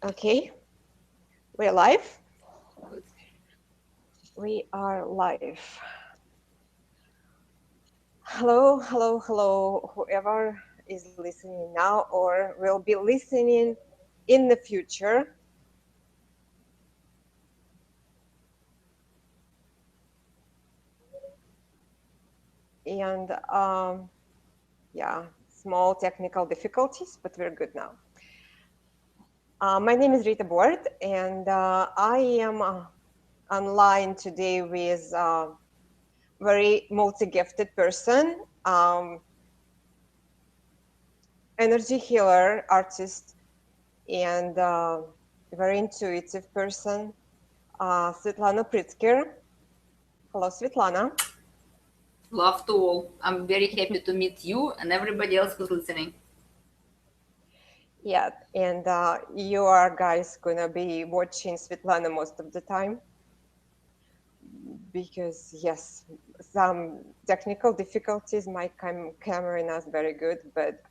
Okay, we're live. We are live. Hello, hello, hello, whoever is listening now or will be listening in the future. And yeah, small technical difficulties, but we're good now. My name is Rita Bort, and I am online today with a very multi-gifted person, energy healer, artist, and very intuitive person, Svetlana Pritzker. Hello, Svetlana. Love to all. I'm very happy to meet you and everybody else who's listening. Yeah, and you are guys gonna be watching Svetlana most of the time because yes, some technical difficulties. My camera is not very good, but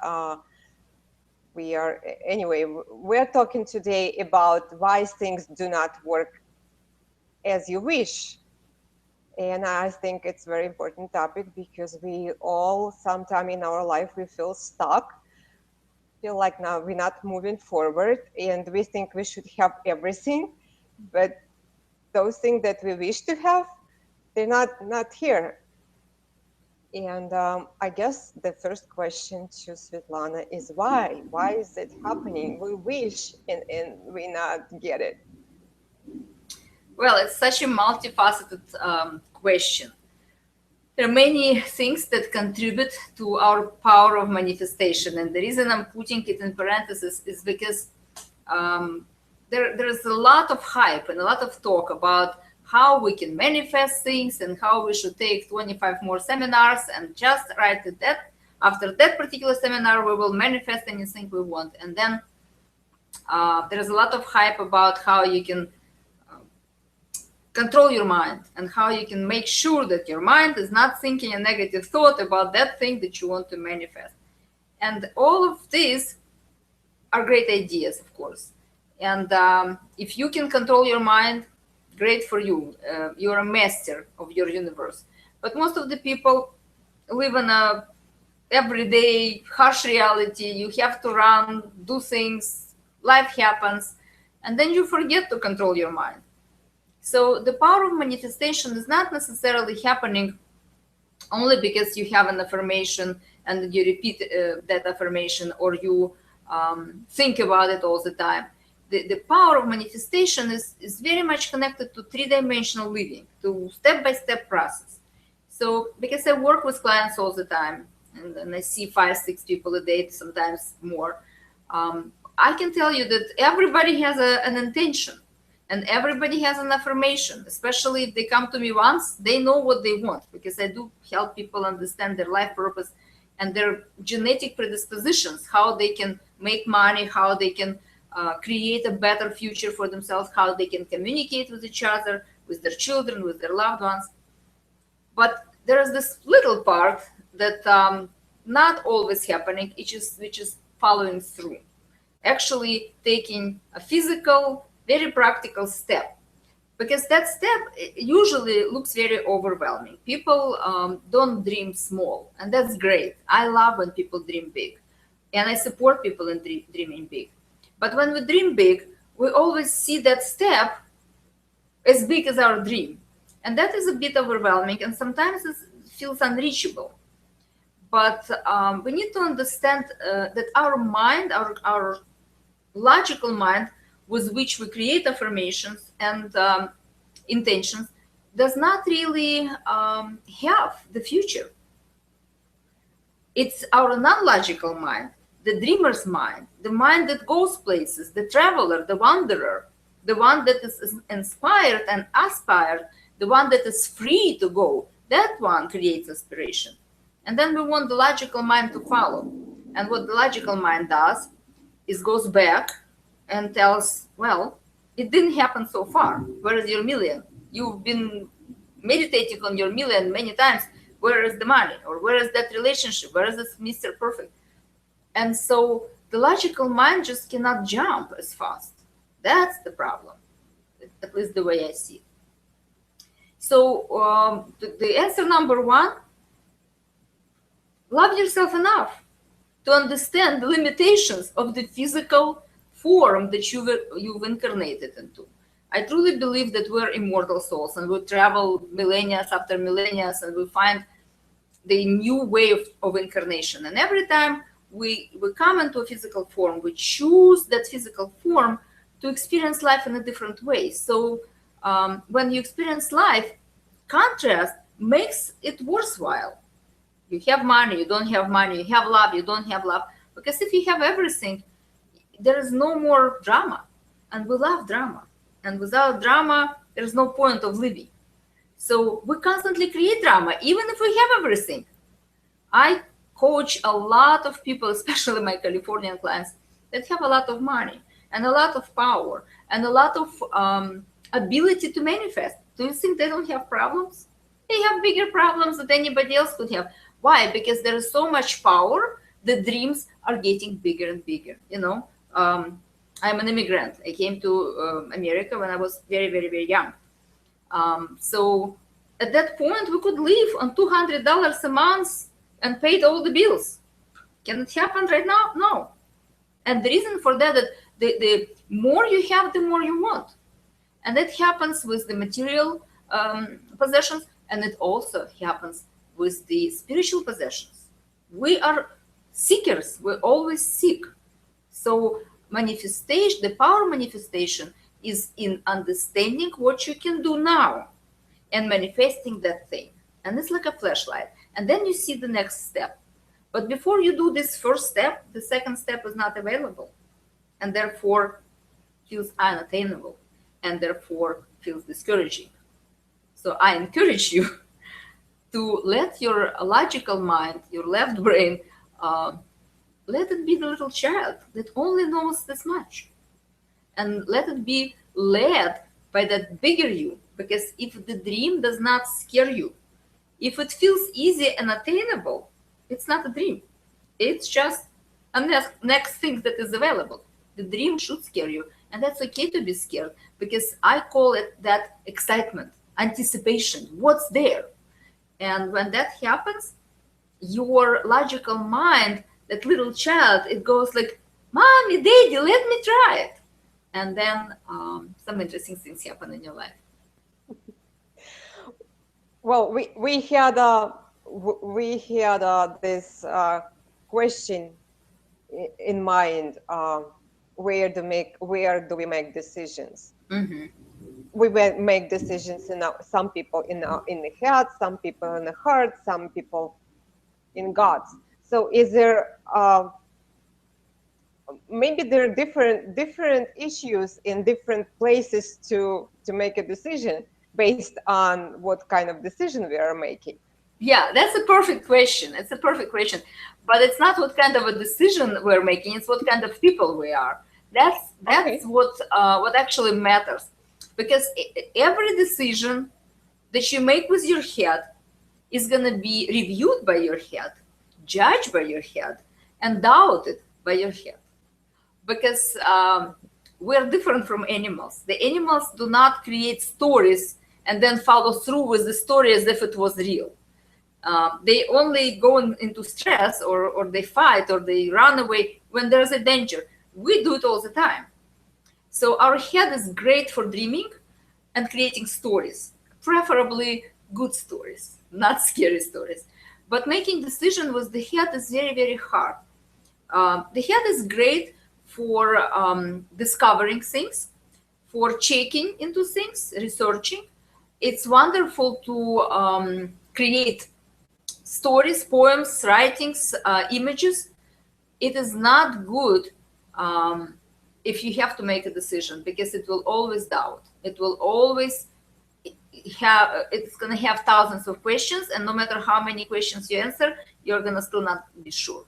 we are anyway. We're talking today about why things do not work as you wish. And I think it's a very important topic because we all, sometime in our life, we feel stuck, feel like now we're not moving forward, and we think we should have everything, but those things that we wish to have, they're not here. And I guess the first question to Svetlana is why? Why is it happening? We wish and we not get it. Well, it's such a multifaceted question. There are many things that contribute to our power of manifestation. And the reason I'm putting it in parentheses is because there's a lot of hype and a lot of talk about how we can manifest things and how we should take 25 more seminars and just right at that. After that particular seminar, we will manifest anything we want. And then there's a lot of hype about how you can control your mind and how you can make sure that your mind is not thinking a negative thought about that thing that you want to manifest. And all of these are great ideas, of course. And if you can control your mind, great for you. You're a master of your universe. But most of the people live in a everyday harsh reality. You have to run, do things, life happens, and then you forget to control your mind. So the power of manifestation is not necessarily happening only because you have an affirmation and you repeat that affirmation or you think about it all the time. The power of manifestation is very much connected to three-dimensional living, to step-by-step process. So because I work with clients all the time and I see 5-6 people a day, sometimes more, I can tell you that everybody has an intention. And everybody has an affirmation, especially if they come to me once, they know what they want because I do help people understand their life purpose and their genetic predispositions, how they can make money, how they can create a better future for themselves, how they can communicate with each other, with their children, with their loved ones. But there is this little part that not always happening, which is following through. Actually taking a physical, very practical step, because that step usually looks very overwhelming. People don't dream small, and that's great. I love when people dream big, and I support people in dreaming big. But when we dream big, we always see that step as big as our dream, and that is a bit overwhelming, and sometimes it feels unreachable. But we need to understand that our mind, our logical mind, with which we create affirmations and intentions, does not really have the future. It's our non-logical mind, the dreamer's mind, the mind that goes places, the traveler, the wanderer, the one that is inspired and aspired, the one that is free to go. That one creates aspiration. And then we want the logical mind to follow. And what the logical mind does is goes back and tells, well, it didn't happen so far. Where is your million? You've been meditating on your million many times. Where is the money? Or where is that relationship? Where is this Mr. Perfect? And so the logical mind just cannot jump as fast. That's the problem, at least the way I see it. So the answer number one, love yourself enough to understand the limitations of the physical form that you've incarnated into. I truly believe that we're immortal souls and we travel millennia after millennia and we find the new way of incarnation. And every time we come into a physical form, we choose that physical form to experience life in a different way. So when you experience life, contrast makes it worthwhile. You have money, you don't have money, you have love, you don't have love. Because if you have everything, there is no more drama. And we love drama. And without drama, there's no point of living. So we constantly create drama, even if we have everything. I coach a lot of people, especially my Californian clients, that have a lot of money and a lot of power and a lot of ability to manifest. Do you think they don't have problems? They have bigger problems than anybody else could have. Why? Because there is so much power, the dreams are getting bigger and bigger. You know, I'm an immigrant. I came to America when I was very, very, very young. So at that point, we could live on $200 a month and paid all the bills. Can it happen right now? No. And the reason for that is the more you have, the more you want. And that happens with the material possessions, and it also happens with the spiritual possessions. We are seekers. We always seek. So manifestation, the power manifestation is in understanding what you can do now and manifesting that thing. And it's like a flashlight. And then you see the next step. But before you do this first step, the second step is not available. And therefore feels unattainable. And therefore feels discouraging. So I encourage you to let your logical mind, your left brain, let it be the little child that only knows this much. And let it be led by that bigger you. Because if the dream does not scare you, if it feels easy and attainable, it's not a dream. It's just a next thing that is available. The dream should scare you. And that's okay to be scared, because I call it that excitement, anticipation, what's there. And when that happens, your logical mind, that little child, it goes like, Mommy, Daddy, let me try it. And then some interesting things happen in your life. Well, we had this question in mind. Where do we make decisions? Mm-hmm. We make decisions some people in the head, some people in the heart, some people in God. So is there maybe there are different issues in different places to make a decision based on what kind of decision we are making? Yeah, that's a perfect question. It's a perfect question. But it's not what kind of a decision we're making, it's what kind of people we are. That's okay. What actually matters. Because every decision that you make with your head is going to be reviewed by your head, judged by your head, and doubted by your head. Because we're different from animals. The animals do not create stories and then follow through with the story as if it was real. They only go into stress or they fight or they run away when there's a danger. We do it all the time. So our head is great for dreaming and creating stories, preferably good stories, not scary stories. But making decisions with the head is very, very hard. The head is great for discovering things, for checking into things, researching. It's wonderful to create stories, poems, writings, images. It is not good if you have to make a decision, because it will always doubt. It will always it's going to have thousands of questions, and no matter how many questions you answer, you're going to still not be sure.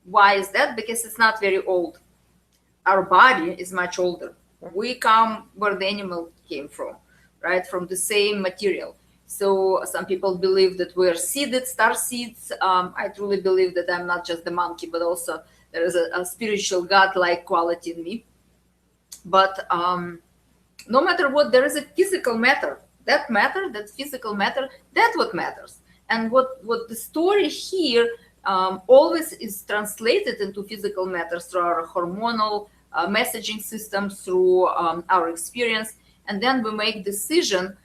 Why is that? Because it's not very old. Our body is much older. We come where the animal came from, right? From the same material. So some people believe that we're seeded, star seeds. I truly believe that I'm not just the monkey, but also there is a spiritual God-like quality in me. But no matter what, there is a physical matter. That matter, that physical matter, that's what matters. And what the story here always is translated into physical matter through our hormonal messaging system, through our experience, and then we make decision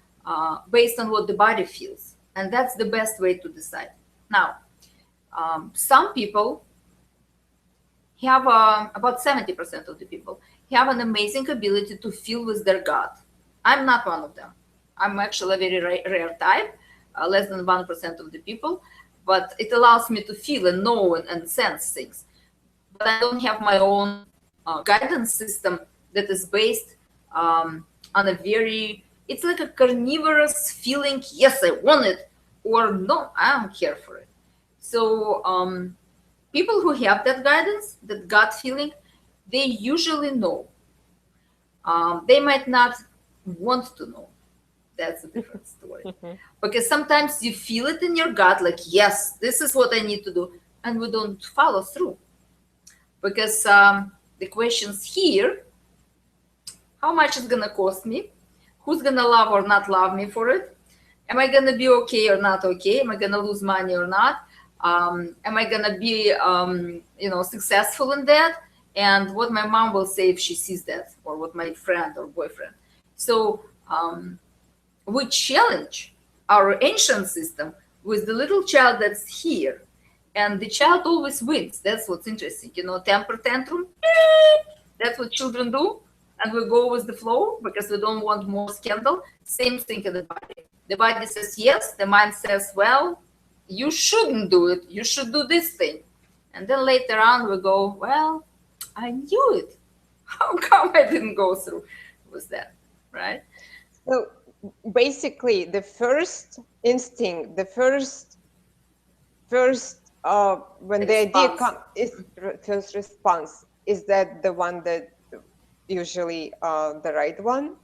based on what the body feels, and that's the best way to decide. Now, some people have about 70% of the people have an amazing ability to feel with their gut. I'm not one of them. I'm actually a very rare type, less than 1% of the people, but it allows me to feel and know and sense things. But I don't have my own guidance system that is based on a very, it's like a carnivorous feeling, yes, I want it, or no, I don't care for it. So people who have that guidance, that gut feeling, they usually know. They might not want to know. That's a different story. Because sometimes you feel it in your gut, like, yes, this is what I need to do, and we don't follow through. Because the questions here, how much is going to cost me? Who's going to love or not love me for it? Am I going to be okay or not okay? Am I going to lose money or not? Am I going to be, successful in that? And what my mom will say if she sees that, or what my friend or boyfriend. So we challenge our ancient system with the little child that's here. And the child always wins. That's what's interesting. Temper tantrum, that's what children do. And we go with the flow because we don't want more scandal. Same thing in the body. The body says yes. The mind says, well, you shouldn't do it. You should do this thing. And then later on we go, well, I knew it. How come I didn't go through with that, right? So basically, the first instinct, the first when the idea comes, is first response. Is that the one that usually the right one?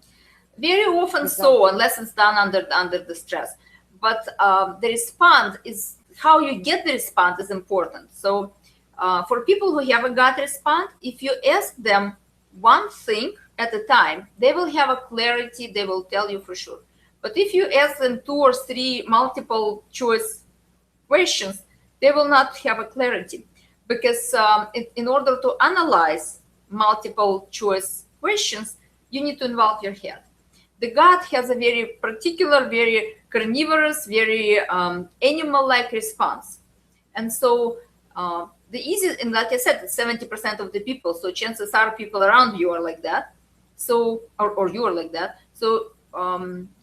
Very often so, unless it's done under the stress. But the response is, how you get the response is important. So for people who have a gut response, if you ask them one thing at a time, they will have a clarity, they will tell you for sure. But if you ask them 2 or 3 multiple choice questions, they will not have a clarity. Because in order to analyze multiple choice questions, you need to involve your head. The gut has a very particular, very carnivorous, very animal-like response. And so the easiest, and like I said, it's 70% of the people. So chances are people around you are like that. So, or you are like that. So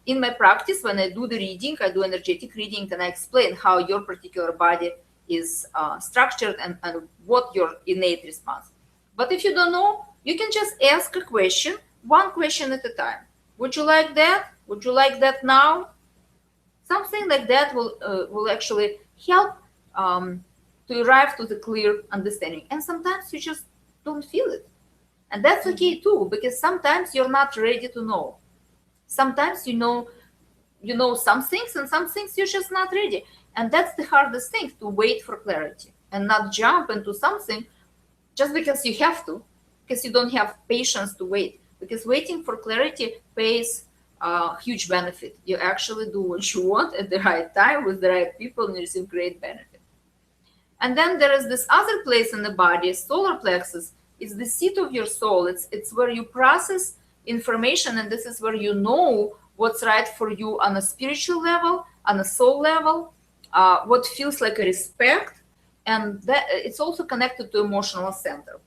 in my practice, when I do the reading, I do energetic reading, and I explain how your particular body is structured and what your innate response. But if you don't know, you can just ask a question, one question at a time. Would you like that? Would you like that now? Something like that will actually help to arrive to the clear understanding. And sometimes you just don't feel it. And that's okay too, because sometimes you're not ready to know. Sometimes you know some things, and some things you're just not ready. And that's the hardest thing, to wait for clarity and not jump into something just because you have to, because you don't have patience to wait. Because waiting for clarity pays a huge benefit. You actually do what you want at the right time with the right people, and you receive great benefit. And then there is this other place in the body, solar plexus. It's the seat of your soul. It's where you process information, and this is where you know what's right for you on a spiritual level, on a soul level, what feels like a respect, and that it's also connected to emotional center.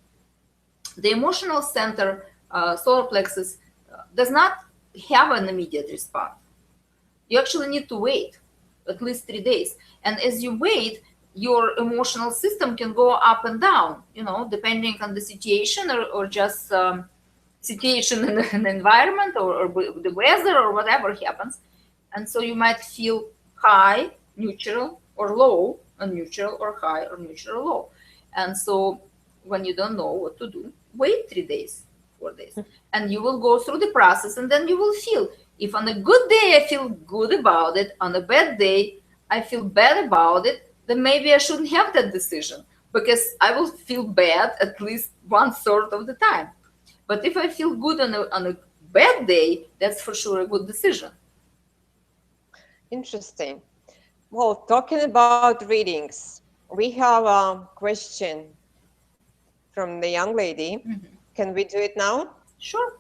The emotional center, solar plexus, does not have an immediate response. You actually need to wait at least 3 days, and as you wait, your emotional system can go up and down, depending on the situation, or just situation in the environment, or the weather, or whatever happens. And so you might feel high, neutral, or low, and neutral, or high, or neutral, or low. And so when you don't know what to do, wait 3 days, 4 days, and you will go through the process, and then you will feel, if on a good day I feel good about it, on a bad day I feel bad about it, then maybe I shouldn't have that decision, because I will feel bad at least 1/3 of the time. But if I feel good on a bad day, that's for sure a good decision. Interesting. Well, talking about readings, we have a question from the young lady. Can we do it now? Sure.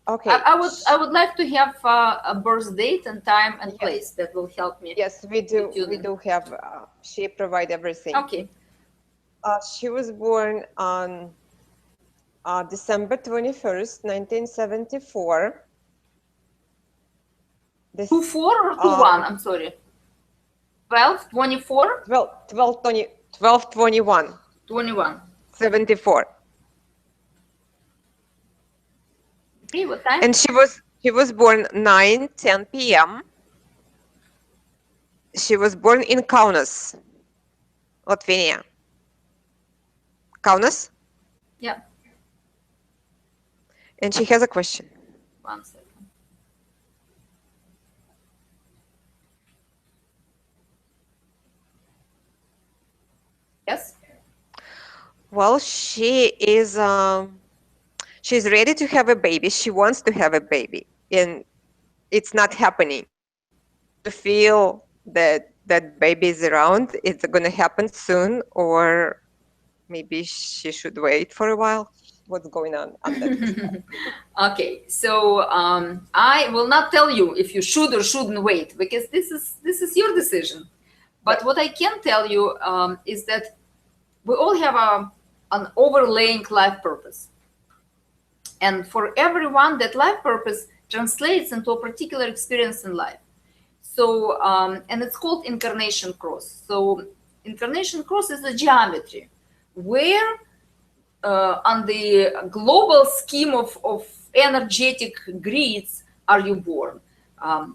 Okay. I would like to have a birth date and time and place that will help me. Yes, we do. We do have. She provide everything. Okay. She was born on December 21st, 1974. 24 or 21? I'm sorry. 12, 24? 12, 21. 21. 74. Okay, what time? And she was born 9:10 p.m. She was born in Kaunas, Latvia. Kaunas? Yeah. And she has a question. 1 second. Yes. Well, she's ready to have a baby. She wants to have a baby, and it's not happening. To feel that that baby is around, it's going to happen soon, or maybe she should wait for a while. What's going on that? Okay, so I will not tell you if you should or shouldn't wait, because this is your decision. But what I can tell you is that we all have an overlaying life purpose, and for everyone, that life purpose translates into a particular experience in life. So, and it's called incarnation cross. So, incarnation cross is a geometry where, on the global scheme of energetic grids, are you born.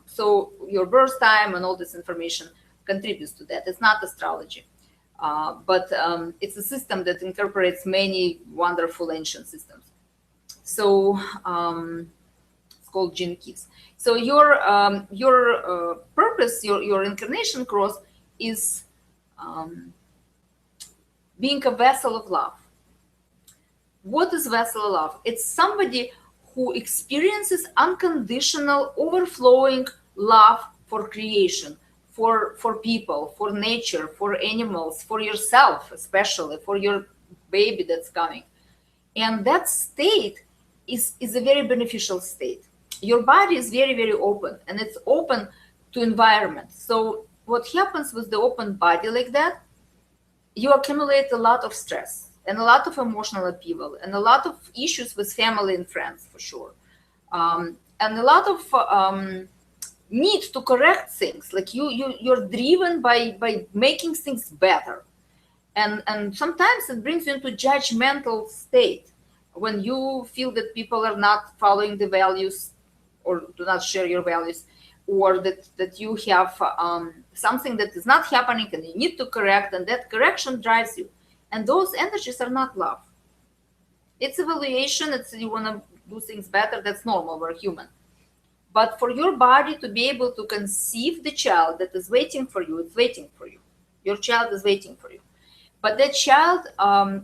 So, your birth time and all this information contributes to that. It's not astrology, but it's a system that incorporates many wonderful ancient systems. So, it's called gene keys. So your purpose, your incarnation cross, is being a vessel of love. What is vessel of love? It's somebody who experiences unconditional, overflowing love for creation, for people, for nature, for animals, for yourself, especially for your baby that's coming. And that state is a very beneficial state. Your body is very, very open, and it's open to environment. So what happens with the open body like that, you accumulate a lot of stress and a lot of emotional upheaval and a lot of issues with family and friends, for sure. And a lot of need to correct things. Like you're driven by making things better. And sometimes it brings you into judgmental state when you feel that people are not following the values or do not share your values, or that you have something that is not happening and you need to correct, and that correction drives you. And those energies are not love. It's evaluation. It's you want to do things better. That's normal. We're human. But for your body to be able to conceive the child that is waiting for you, it's waiting for you. Your child is waiting for you. But that child,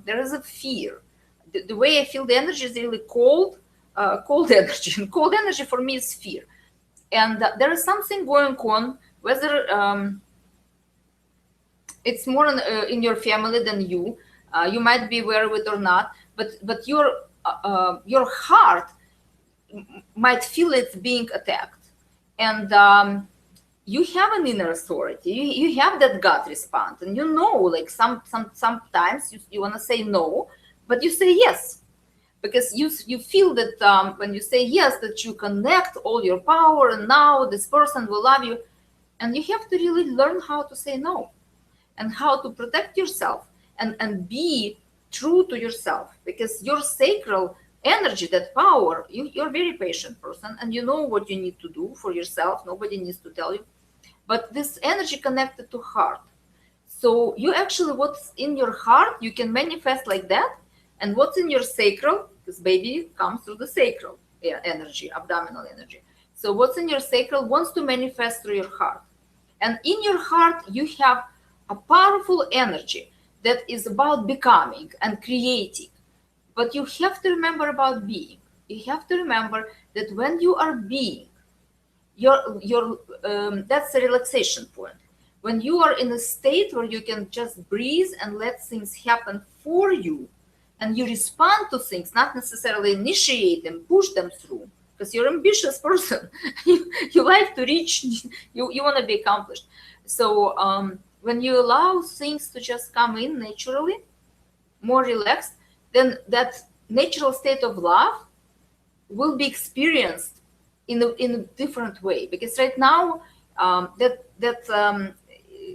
there is a fear. The way I feel the energy is really cold energy. And cold energy for me is fear. And there is something going on, whether it's more in your family than you. You might be aware of it or not, but your heart might feel it's being attacked. And you have an inner authority. You have that gut response, and like sometimes you want to say no, but you say yes, because you feel that when you say yes, that you connect all your power, and now this person will love you, and you have to really learn how to say no, and how to protect yourself, and be true to yourself, because your sacral energy, that power, you're a very patient person, and you know what you need to do for yourself. Nobody needs to tell you. But this energy connected to heart. So you actually, what's in your heart, you can manifest like that. And what's in your sacral, because baby comes through the sacral energy, abdominal energy. So what's in your sacral wants to manifest through your heart. And in your heart, you have a powerful energy that is about becoming and creating. But you have to remember about being. You have to remember that when you are being, that's a relaxation point. When you are in a state where you can just breathe and let things happen for you, and you respond to things, not necessarily initiate them, push them through, because you're an ambitious person. You like to reach, you want to be accomplished. So when you allow things to just come in naturally, more relaxed, then that natural state of love will be experienced in a different way. Because right now, that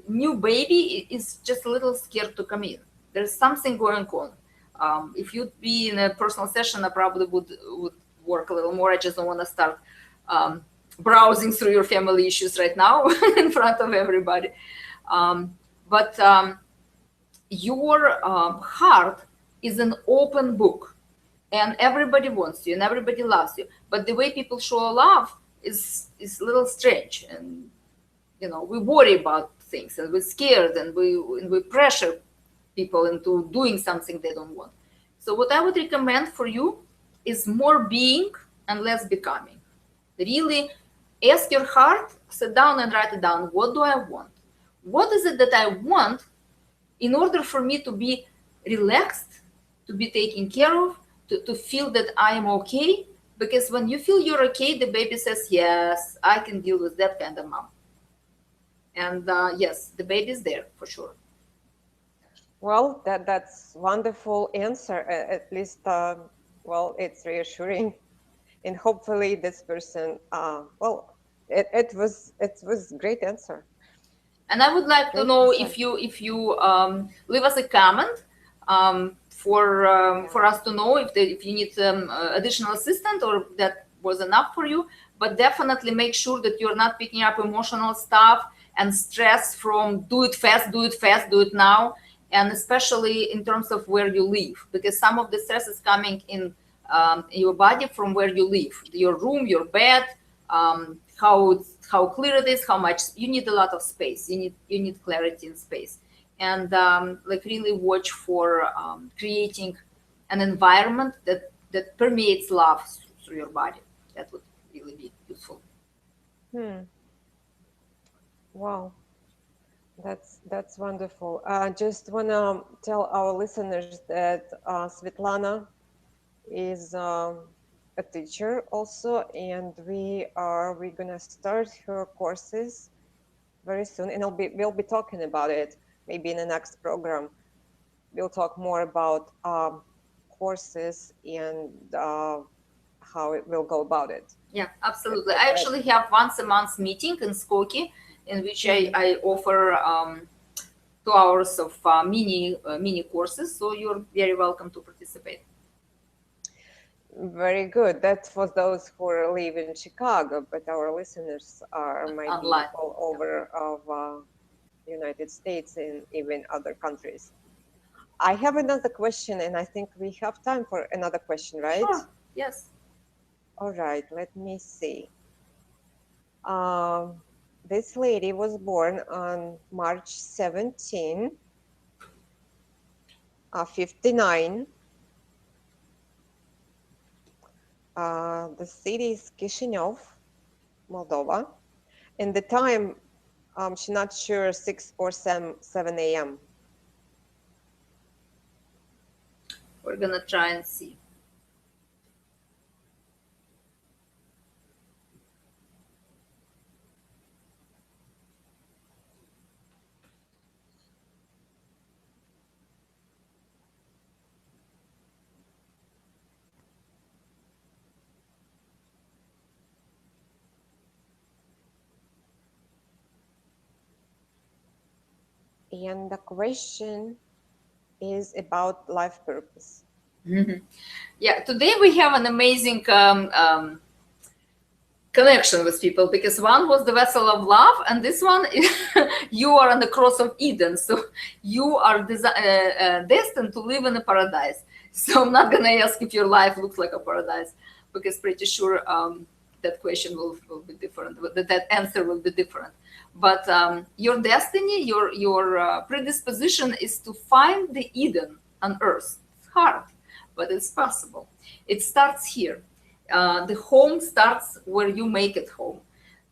new baby is just a little scared to come in. There's something going on. If you'd be in a personal session, I probably would work a little more. I just don't want to start browsing through your family issues right now in front of everybody. But your heart is an open book, and everybody wants you and everybody loves you, but the way people show love is a little strange. And we worry about things, and we're scared, and we pressure people into doing something they don't want. So what I would recommend for you is more being and less becoming. Really ask your heart, sit down and write it down. What do I want? What is it that I want in order for me to be relaxed, to be taken care of, to feel that I am okay? Because when you feel you're okay, the baby says, yes, I can deal with that kind of mom. And yes, the baby is there for sure. Well, that's wonderful answer. At least, well, it's reassuring, and hopefully this person, well, it was great answer. And I would like to Great know answer. if you leave us a comment for us to know if you need additional assistance, or that was enough for you. But definitely make sure that you're not picking up emotional stuff and stress from do it fast, do it fast, do it now, and especially in terms of where you live, because some of the stress is coming in your body from where you live, your room, your bed, how clear it is, how much you need. A lot of space. You need clarity in space, and like really watch for creating an environment that permeates love through your body. That would really be useful. Wow, that's wonderful. Just wanna tell our listeners that Svetlana is a teacher also, and we're gonna start her courses very soon, and we'll be talking about it maybe in the next program. We'll talk more about courses and how it will go about it. Yeah, absolutely. I actually have once a month meeting in Skokie, in which I offer 2 hours of mini courses. So you're very welcome to participate. Very good. That's for those who live in Chicago, but our listeners might be Online. all over of United States and even other countries. I have another question, and I think we have time for another question, right? Sure. Yes. All right, let me see. This lady was born on March 17, 59. The city is Kishinev, Moldova. And the time, she's not sure, 6 or 7 a.m. We're gonna try and see. And the question is about life purpose. Yeah, today we have an amazing connection with people, because one was the vessel of love, and this one you are on the cross of Eden, so you are destined to live in a paradise. So I'm not gonna ask if your life looks like a paradise, because pretty sure that question will be different, that answer will be different. But your destiny, your predisposition is to find the Eden on earth. It's hard, but it's possible. It starts here. The home starts where you make it home.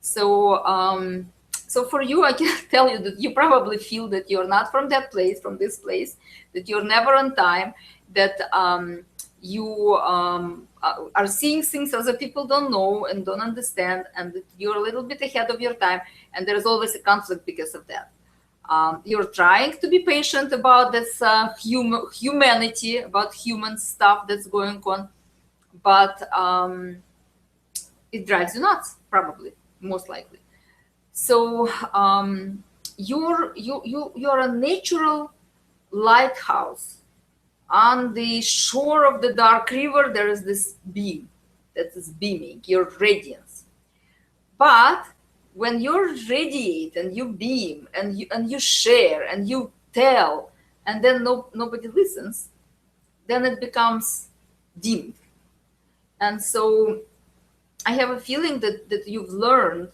So, so for you, I can tell you that you probably feel that you're not from that place, from this place, that you're never on time, that you are seeing things other people don't know and don't understand, and that you're a little bit ahead of your time, and there's always a conflict because of that. You're trying to be patient about this humanity, about human stuff that's going on, but it drives you nuts, probably, most likely. So you're a natural lighthouse. On the shore of the dark river, there is this beam that is beaming, your radiance. But when you radiate and you beam and you share and you tell, and then nobody listens, then it becomes dimmed. And so I have a feeling that you've learned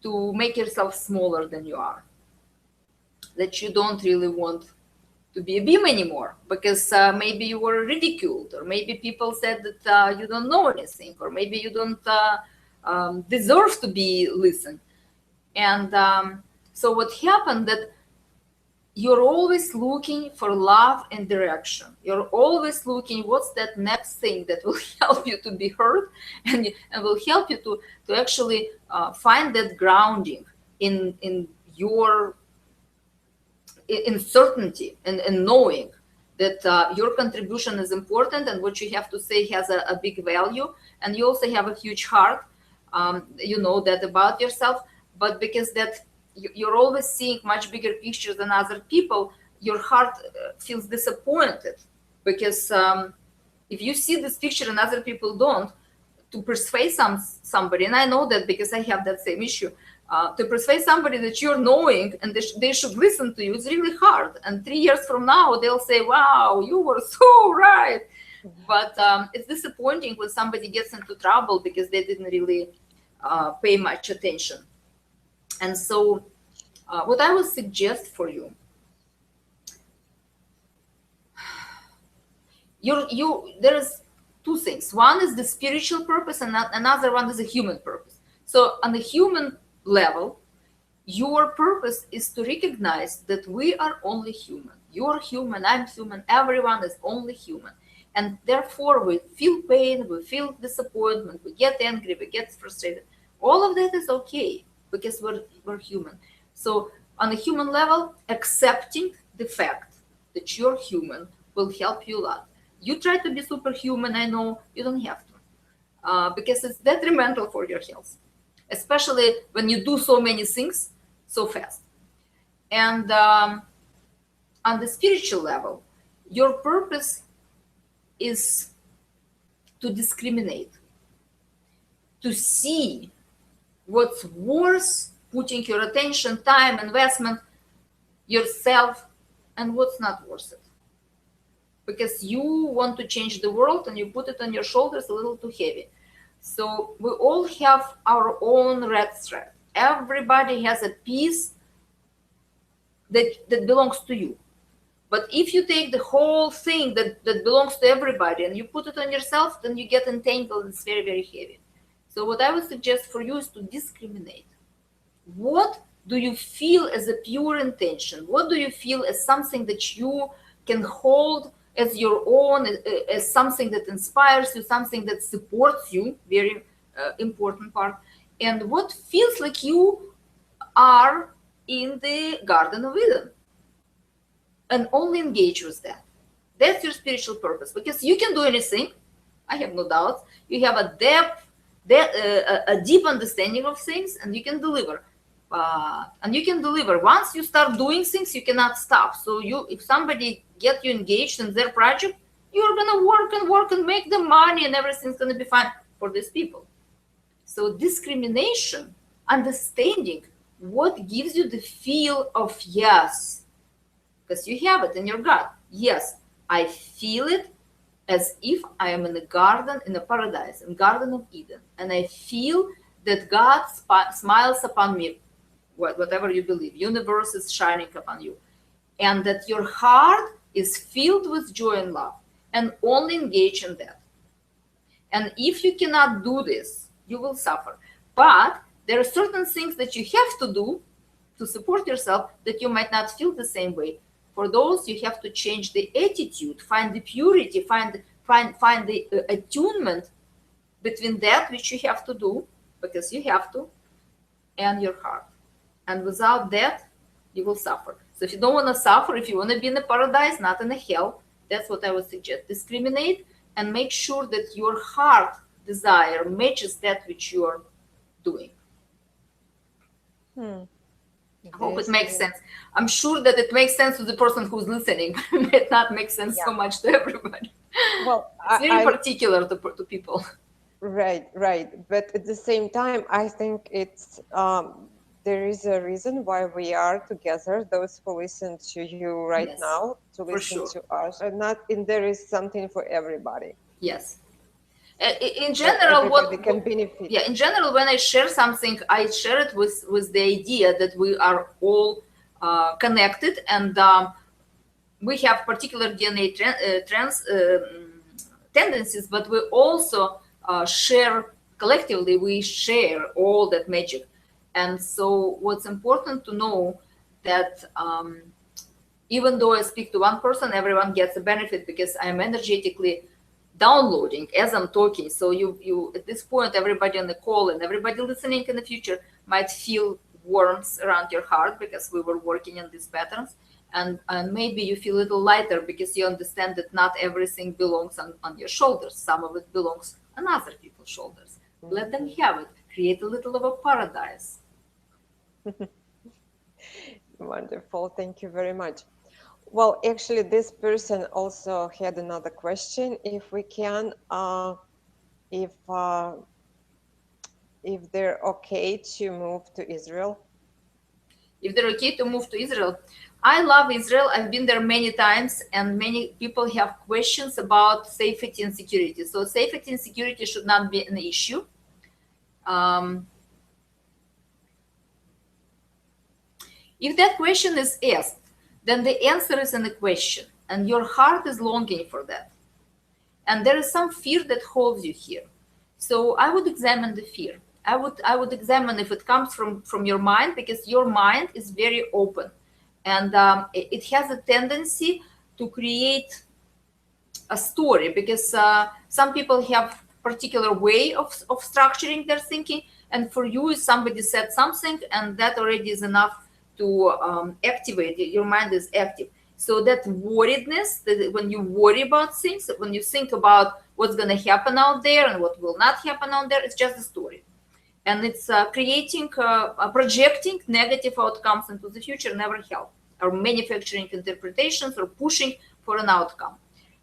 to make yourself smaller than you are, that you don't really want to be a beam anymore because maybe you were ridiculed, or maybe people said that you don't know anything, or maybe you don't deserve to be listened. And so what happened that you're always looking for love and direction. You're always looking what's that next thing that will help you to be heard and will help you to actually find that grounding in your in certainty and knowing that your contribution is important and what you have to say has a big value. And you also have a huge heart. You know that about yourself, but because that you're always seeing much bigger pictures than other people, your heart feels disappointed because if you see this picture and other people don't, to persuade somebody, and I know that because I have that same issue, to persuade somebody that you're knowing and they should listen to you, it's really hard. And 3 years from now, they'll say, wow, you were so right. But it's disappointing when somebody gets into trouble because they didn't really pay much attention. And so what I would suggest for you, there's two things. One is the spiritual purpose and another one is a human purpose. So on the human level, your purpose is to recognize that we are only human. You're human, I'm human, everyone is only human. And therefore we feel pain, we feel disappointment, we get angry, we get frustrated. All of that is okay because we're human. So on a human level, accepting the fact that you're human will help you a lot. You try to be superhuman, I know, you don't have to, because it's detrimental for your health, especially when you do so many things so fast. And on the spiritual level, your purpose is to discriminate, to see what's worth putting your attention, time, investment, yourself, and what's not worth it. Because you want to change the world and you put it on your shoulders a little too heavy. So we all have our own red thread. Everybody has a piece that belongs to you. But if you take the whole thing that belongs to everybody and you put it on yourself, then you get entangled. It's very, very heavy. So what I would suggest for you is to discriminate. What do you feel as a pure intention? What do you feel as something that you can hold as your own, as something that inspires you, something that supports you, very important part, and what feels like you are in the Garden of Eden, and only engage with that. That's your spiritual purpose, because you can do anything, I have no doubts. You have a deep understanding of things, and you can deliver. Once you start doing things, you cannot stop. So if somebody get you engaged in their project, you're gonna work and make the money, and everything's gonna be fine for these people. So discrimination, understanding what gives you the feel of yes, because you have it in your gut. Yes, I feel it as if I am in a garden, in a paradise, in Garden of Eden, and I feel that God smiles upon me, whatever you believe, universe is shining upon you, and that your heart is filled with joy and love, and only engage in that. And if you cannot do this, you will suffer. But there are certain things that you have to do to support yourself that you might not feel the same way. For those, you have to change the attitude, find the purity, find the attunement between that which you have to do, because you have to, and your heart. And without that, you will suffer. So if you don't want to suffer, if you want to be in a paradise, not in a hell, that's what I would suggest. Discriminate and make sure that your heart desire matches that which you are doing. I hope it makes sense. I'm sure that it makes sense to the person who's listening, but it might not make sense so much to everybody. Well, it's very particular to people. Right. But at the same time, I think it's there is a reason why we are together. Those who listen to you right now, to listen to us, and there is something for everybody. Yes. In general, what can benefit. Yeah. In general, when I share something, I share it with the idea that we are all connected, and we have particular DNA tendencies, but we also share collectively. We share all that magic, and so what's important to know that even though I speak to one person, everyone gets a benefit because I'm energetically downloading as I'm talking. So you at this point, everybody on the call and everybody listening in the future might feel warmth around your heart because we were working on these patterns. And maybe you feel a little lighter because you understand that not everything belongs on your shoulders. Some of it belongs on other people's shoulders. Let them have it. Create a little of a paradise. Wonderful. Thank you very much. Well, actually, this person also had another question. If we can, if they're okay to move to Israel. If they're okay to move to Israel, I love Israel. I've been there many times, and many people have questions about safety and security. So safety and security should not be an issue. If that question is asked, then the answer is in the question, and your heart is longing for that. And there is some fear that holds you here. So I would examine the fear. I would examine if it comes from your mind, because your mind is very open, and it has a tendency to create a story, because some people have particular way of structuring their thinking, and for you, somebody said something, and that already is enough to activate it. Your mind is active. So that worriedness, that when you worry about things, when you think about what's going to happen out there and what will not happen out there, it's just a story. And it's creating, projecting negative outcomes into the future never help, or manufacturing interpretations or pushing for an outcome.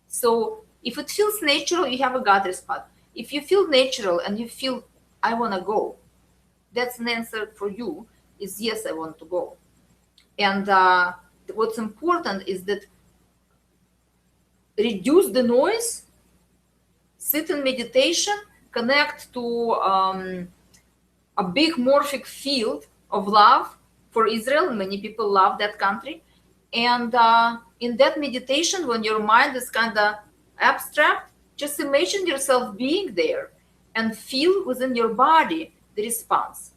So if it feels natural, you have a gutter spot. If you feel natural and you feel, I want to go, that's an answer for you, is yes, I want to go. And what's important is that reduce the noise, sit in meditation, connect to a big morphic field of love for Israel. Many people love that country. And in that meditation, when your mind is kind of abstract, just imagine yourself being there and feel within your body the response.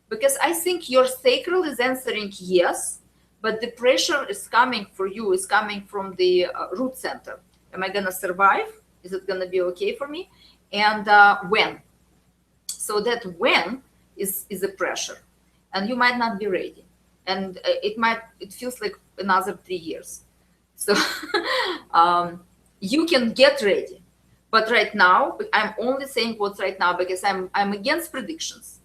Because I think your sacral is answering yes, but the pressure is coming for you, is coming from the root center. Am I going to survive? Is it going to be okay for me? And when? So that when is a pressure, and you might not be ready. And it feels like another 3 years. So you can get ready. But right now, I'm only saying what's right now, because I'm against predictions.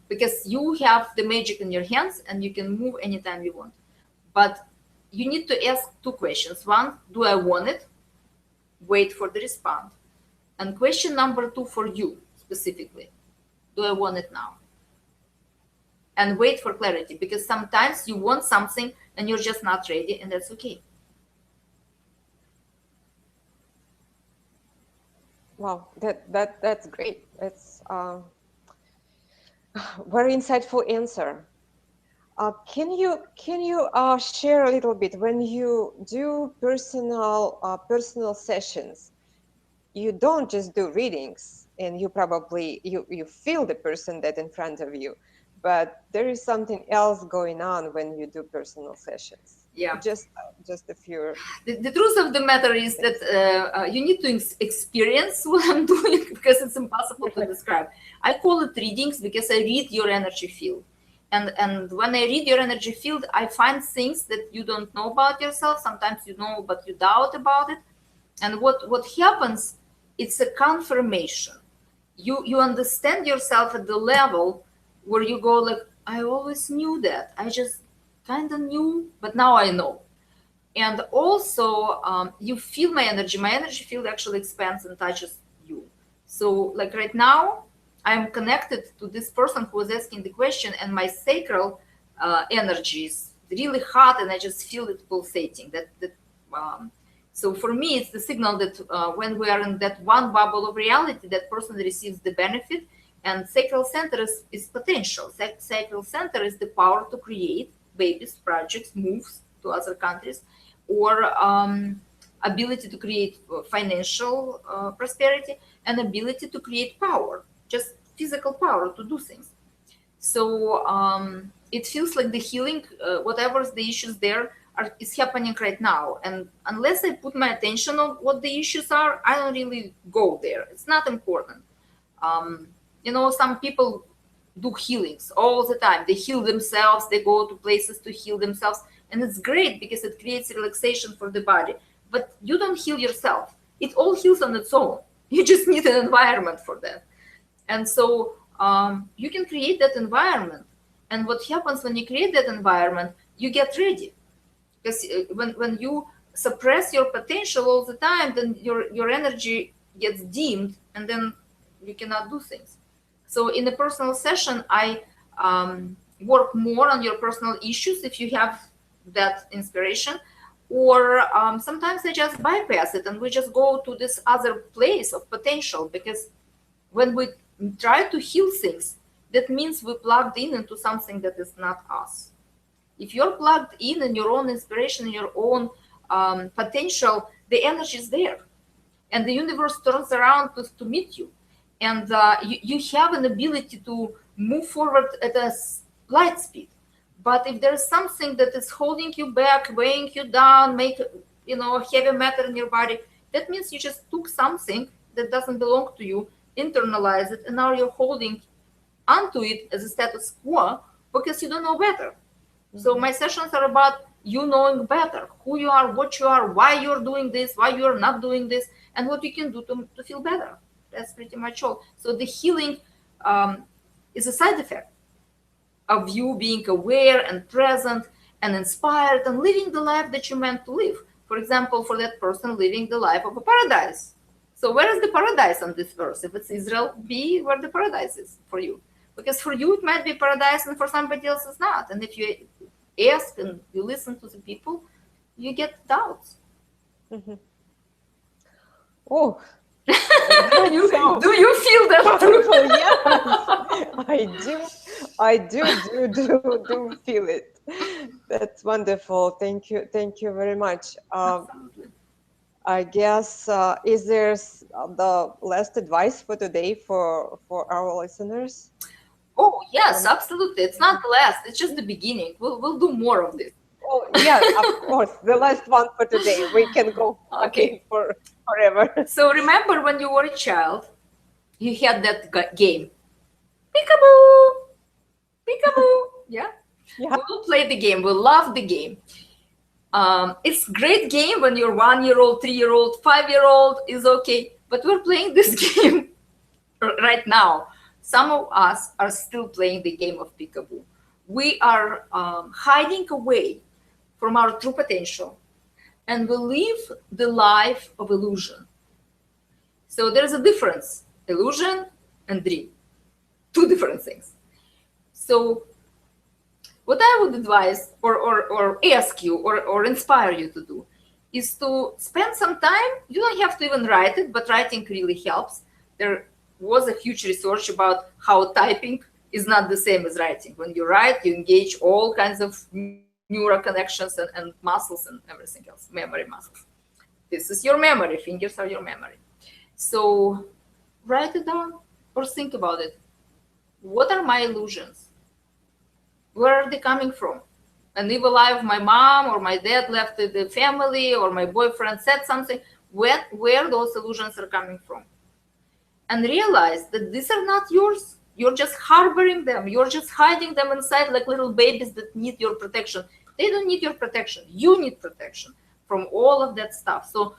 Because you have the magic in your hands and you can move anytime you want. But you need to ask two questions. One, do I want it? Wait for the response. And question number two for you specifically, do I want it now? And wait for clarity, because sometimes you want something and you're just not ready, and that's okay. Wow, that's great. That's very insightful answer. Can you share a little bit when you do personal sessions? You don't just do readings, and you feel the person that in front of you, but there is something else going on when you do personal sessions. Yeah. Just a few. The truth of the matter is that you need to experience what I'm doing because it's impossible to describe. I call it readings because I read your energy field. And when I read your energy field, I find things that you don't know about yourself. Sometimes you know, but you doubt about it. And what happens, it's a confirmation. You understand yourself at the level where you go like, I always knew that. I just kind of knew, but now I know. And also you feel my energy field actually expands and touches you. So like right now I'm connected to this person who was asking the question, and my sacral energy is really hot and I just feel it pulsating. So for me it's the signal that when we are in that one bubble of reality, that person receives the benefit. And sacral center is potential. Sacral center is the power to create babies, projects, moves to other countries, or ability to create financial prosperity, and ability to create power, just physical power to do things. So it feels like the healing, whatever's the issues there, is happening right now. And unless I put my attention on what the issues are, I don't really go there. It's not important. Some people do healings all the time. They heal themselves. They go to places to heal themselves. And it's great because it creates relaxation for the body. But you don't heal yourself. It all heals on its own. You just need an environment for that. And so you can create that environment. And what happens when you create that environment, you get ready. Because when you suppress your potential all the time, then your energy gets dimmed, and then you cannot do things. So in a personal session, I work more on your personal issues if you have that inspiration, or sometimes I just bypass it and we just go to this other place of potential. Because when we try to heal things, that means we plugged in into something that is not us. If you're plugged in your own inspiration, in your own potential, the energy is there, and the universe turns around to meet you. And you have an ability to move forward at a light speed. But if there's something that is holding you back, weighing you down, make heavy matter in your body, that means you just took something that doesn't belong to you, internalize it, and now you're holding onto it as a status quo because you don't know better. Mm-hmm. So my sessions are about you knowing better who you are, what you are, why you're doing this, why you're not doing this, and what you can do to feel better. That's pretty much all. So the healing is a side effect of you being aware and present and inspired and living the life that you meant to live. For example, for that person, living the life of a paradise. So where is the paradise on this verse? If it's Israel, be where the paradise is for you. Because for you, it might be paradise, and for somebody else, it's not. And if you ask and you listen to the people, you get doubts. Mm-hmm. Oh, do you feel that? Yes, I do feel it. That's wonderful. Thank you very much. I guess is there the last advice for today for our listeners? Oh yes, absolutely. It's not the last. It's just the beginning. We'll do more of this. Oh yeah, of course. The last one for today. We can go for forever. So remember when you were a child, you had that game. Peekaboo! Peekaboo! Yeah? Yeah. We'll play the game. We'll love the game. It's great game when you're 1-year-old, 3-year-old, 5-year-old is okay. But we're playing this game right now. Some of us are still playing the game of peekaboo. We are hiding away from our true potential, and we live the life of illusion. So there's a difference, illusion and dream, two different things. So what I would advise or ask you or inspire you to do is to spend some time. You don't have to even write it, but writing really helps. There was a huge research about how typing is not the same as writing. When you write, you engage all kinds of neural connections and muscles and everything else, memory muscles. This is your memory. Fingers are your memory. So write it down or think about it. What are my illusions? Where are they coming from? An evil lie of my mom or my dad left the family or my boyfriend said something. Where those illusions are coming from? And realize that these are not yours. You're just harboring them. You're just hiding them inside like little babies that need your protection. They don't need your protection. You need protection from all of that stuff. So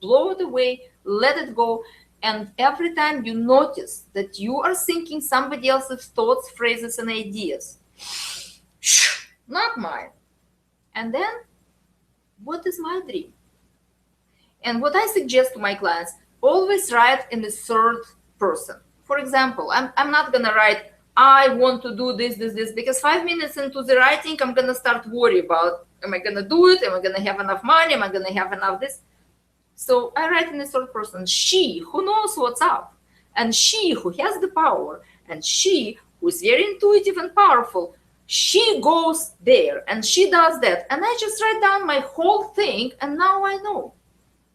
blow it away, let it go. And every time you notice that you are thinking somebody else's thoughts, phrases, and ideas, not mine. And then, what is my dream? And what I suggest to my clients, always write in the third person. For example, I'm not going to write, I want to do this, because 5 minutes into the writing, I'm going to start worry about, am I going to do it? Am I going to have enough money? Am I going to have enough this? So I write in the third person, she who knows what's up, and she who has the power, and she who is very intuitive and powerful, she goes there and she does that. And I just write down my whole thing, and now I know.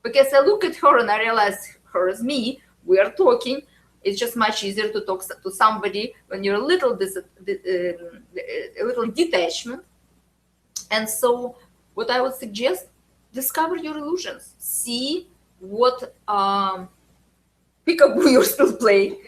Because I look at her and I realize her is me, we are talking. It's just much easier to talk to somebody when you're a little detachment. And so what I would suggest, discover your illusions. See what peekaboo you're still playing.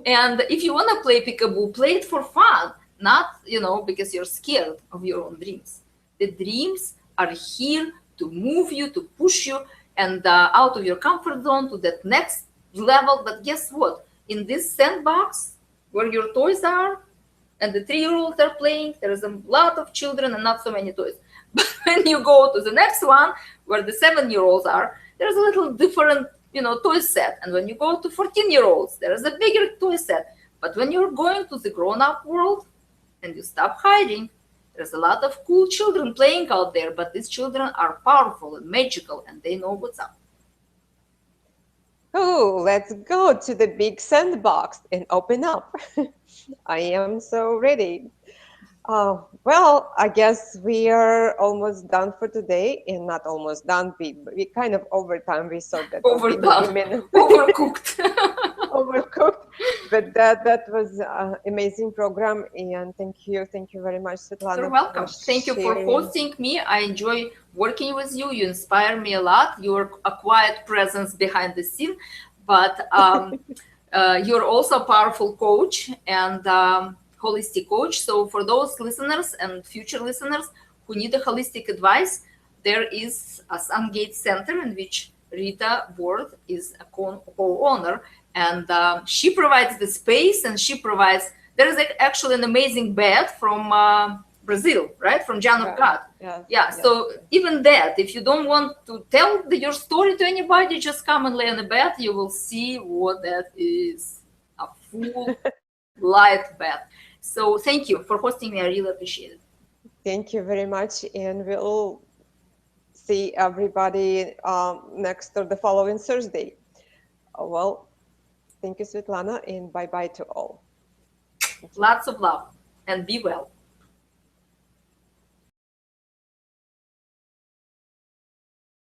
And if you want to play peekaboo, play it for fun, not, because you're scared of your own dreams. The dreams are here to move you, to push you, and out of your comfort zone to that next level. But guess what? In this sandbox where your toys are and the 3-year-olds are playing, there is a lot of children and not so many toys. But when you go to the next one where the 7-year-olds are, there's a little different, toy set. And when you go to 14-year-olds, there is a bigger toy set. But when you're going to the grown-up world and you stop hiding, there's a lot of cool children playing out there, but these children are powerful and magical, and they know what's up. Oh, let's go to the big sandbox and open up. I am so ready. Well, I guess we are almost done for today, and not almost done. We kind of overtime. We saw that Overdone, minutes. overcooked. Overcooked, but that was an amazing program, and thank you very much, Svetlana. You're welcome. Thank you for hosting me. I enjoy working with you. You inspire me a lot. You're a quiet presence behind the scene, but you're also a powerful coach and holistic coach. So for those listeners and future listeners who need a holistic advice, there is a SunGates Center in which Rita Ward is a co-owner. And she provides the space, and there is actually an amazing bed from Brazil, right? From John of God. Yeah. So even that, if you don't want to tell your story to anybody, just come and lay on the bed. You will see what that is, a full light bed. So thank you for hosting me. I really appreciate it. Thank you very much. And we'll see everybody next or the following Thursday. Well, thank you, Svetlana, and bye-bye to all. Lots of love, and be well.